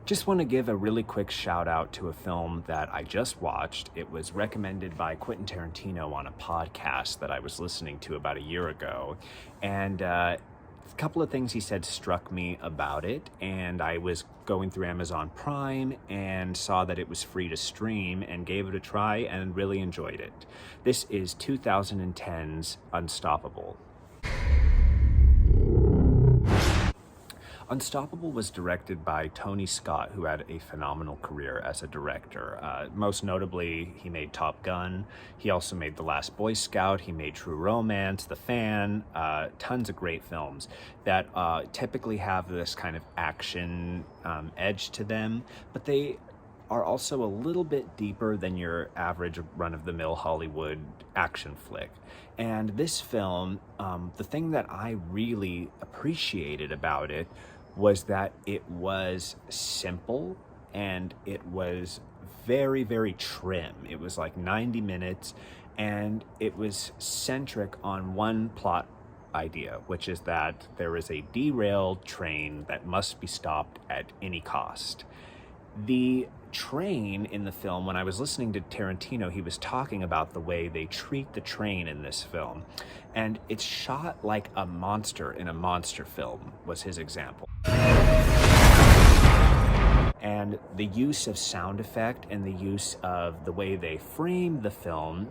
Just want to give a really quick shout out to a film that I just watched. It was recommended by Quentin Tarantino on a podcast that I was listening to about a year ago. And a couple of things he said struck me about it. And I was going through Amazon Prime and saw that it was free to stream and gave it a try and really enjoyed it. This is 2010's Unstoppable. Unstoppable was directed by Tony Scott, who had a phenomenal career as a director. Most notably, he made Top Gun. He also made The Last Boy Scout. He made True Romance, The Fan, tons of great films that typically have this kind of action edge to them, but they are also a little bit deeper than your average run-of-the-mill Hollywood action flick. And this film, the thing that I really appreciated about it was that it was simple and it was very, very trim. It was like 90 minutes and it was centric on one plot idea, which is that there is a derailed train that must be stopped at any cost. The train in the film, when I was listening to Tarantino, he was talking about the way they treat the train in this film. And it's shot like a monster in a monster film, was his example. And the use of sound effect and the use of the way they framed the film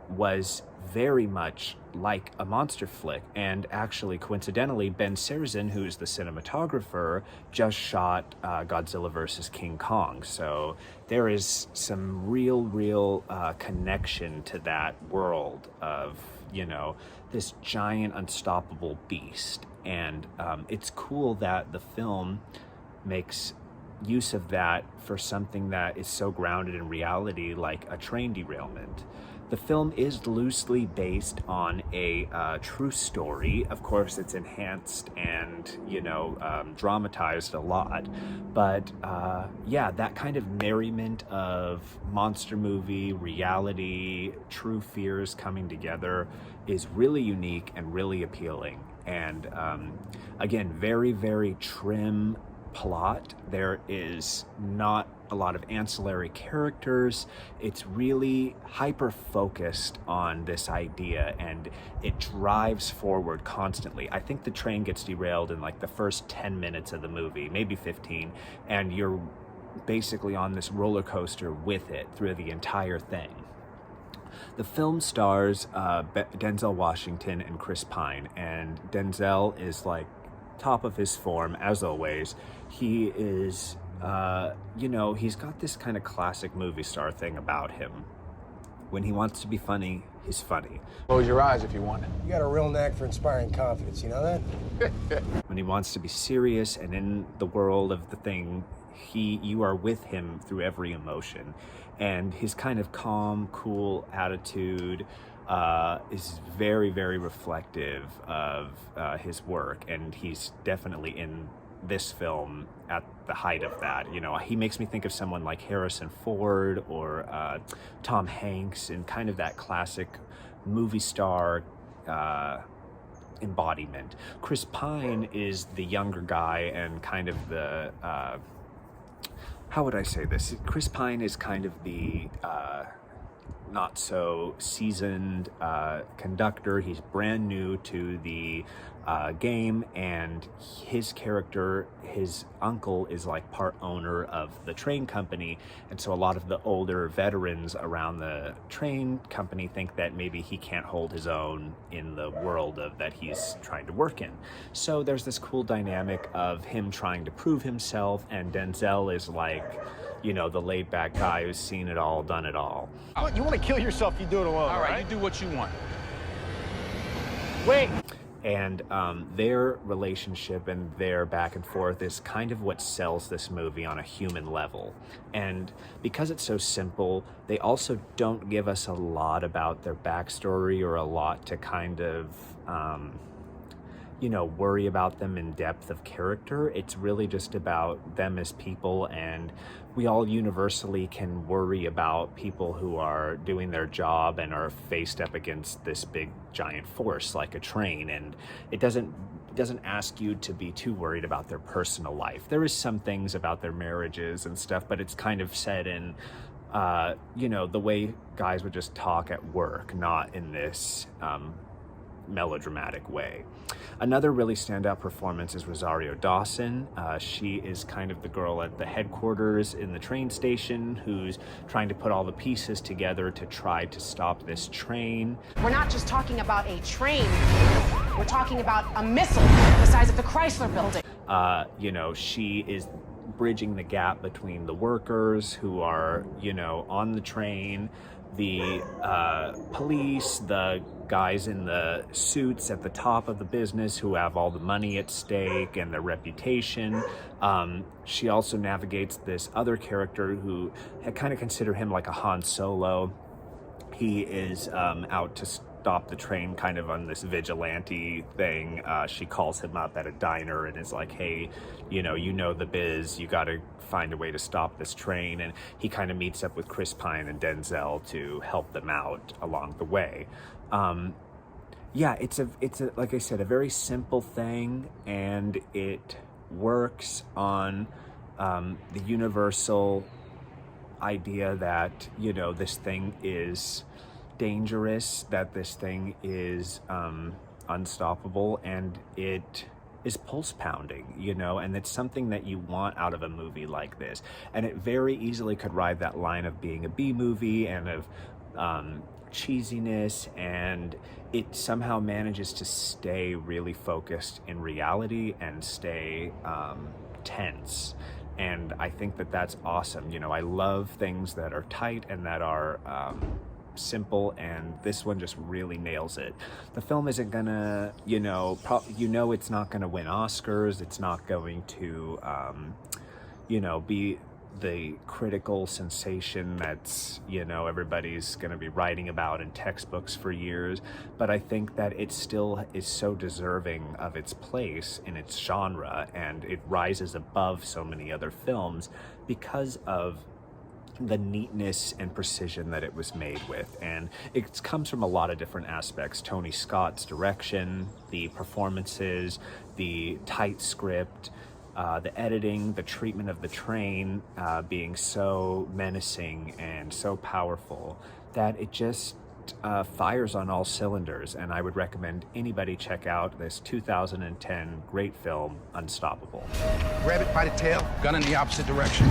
was very much like a monster flick. And actually, coincidentally, Ben Serzin, who is the cinematographer, just shot Godzilla vs. King Kong. So there is some real connection to that world of, this giant unstoppable beast. And it's cool that the film makes use of that for something that is so grounded in reality, like a train derailment. The film is loosely based on a true story. Of course, it's enhanced and, dramatized a lot. But that kind of merriment of monster movie, reality, true fears coming together is really unique and really appealing. And again, very, very trim plot. There is not a lot of ancillary characters. It's really hyper focused on this idea and it drives forward constantly. I think the train gets derailed in like the first 10 minutes of the movie, maybe 15, and you're basically on this roller coaster with it through the entire thing. The film stars Denzel Washington and Chris Pine, and Denzel is like top of his form as always. He is he's got this kind of classic movie star thing about him. When he wants to be funny, he's funny. Close your eyes if you want it. You got a real knack for inspiring confidence, you know that? When he wants to be serious and in the world of the thing, you are with him through every emotion. And his kind of calm, cool attitude is very, very reflective of his work. And he's definitely in this film at the height of that. He makes me think of someone like Harrison Ford or Tom Hanks in kind of that classic movie star embodiment. Chris Pine is the younger guy and kind of the how would I say this? Chris Pine is kind of the not so seasoned conductor. He's brand new to the game, and his character, his uncle, is like part owner of the train company, and so a lot of the older veterans around the train company think that maybe he can't hold his own in the world that he's trying to work in. So there's this cool dynamic of him trying to prove himself, and Denzel is like, the laid-back guy who's seen it all, done it all. You want to kill yourself, you do it alone. All right, you do what you want. Wait! And their relationship and their back and forth is kind of what sells this movie on a human level. And because it's so simple, they also don't give us a lot about their backstory or a lot to kind of worry about them in depth of character. It's really just about them as people, and we all universally can worry about people who are doing their job and are faced up against this big giant force like a train. And it doesn't doesn't ask you to be too worried about their personal life. There is some things about their marriages and stuff, but it's kind of said in, you know, the way guys would just talk at work, not in this melodramatic way. Another really standout performance is Rosario Dawson. She is kind of the girl at the headquarters in the train station who's trying to put all the pieces together to try to stop this train. We're not just talking about a train. We're talking about a missile the size of the Chrysler building. You know, she is bridging the gap between the workers who are, you know, on the train, the police, the guys in the suits at the top of the business who have all the money at stake and their reputation. She also navigates this other character who I kind of consider him like a Han Solo. He is out to stop the train kind of on this vigilante thing. She calls him up at a diner and is like, hey, you know the biz, you got to find a way to stop this train. And he kind of meets up with Chris Pine and Denzel to help them out along the way. Yeah, it's a like I said, a very simple thing, and it works on the universal idea that, you know, this thing is dangerous, that this thing is unstoppable, and it is pulse pounding, you know, and it's something that you want out of a movie like this. And it very easily could ride that line of being a B movie and of cheesiness, and it somehow manages to stay really focused in reality and stay tense. And I think that that's awesome. You know, I love things that are tight and that are simple, and this one just really nails it. The film isn't gonna, you know, it's not gonna win Oscars. It's not going to, you know, be the critical sensation that's, you know, everybody's gonna be writing about in textbooks for years. But I think that it still is so deserving of its place in its genre, and it rises above so many other films because of the neatness and precision that it was made with. And it comes from a lot of different aspects. Tony Scott's direction, the performances, the tight script, the editing, the treatment of the train being so menacing and so powerful that it just fires on all cylinders. And I would recommend anybody check out this 2010 great film, Unstoppable. Grab it by the tail, gun in the opposite direction.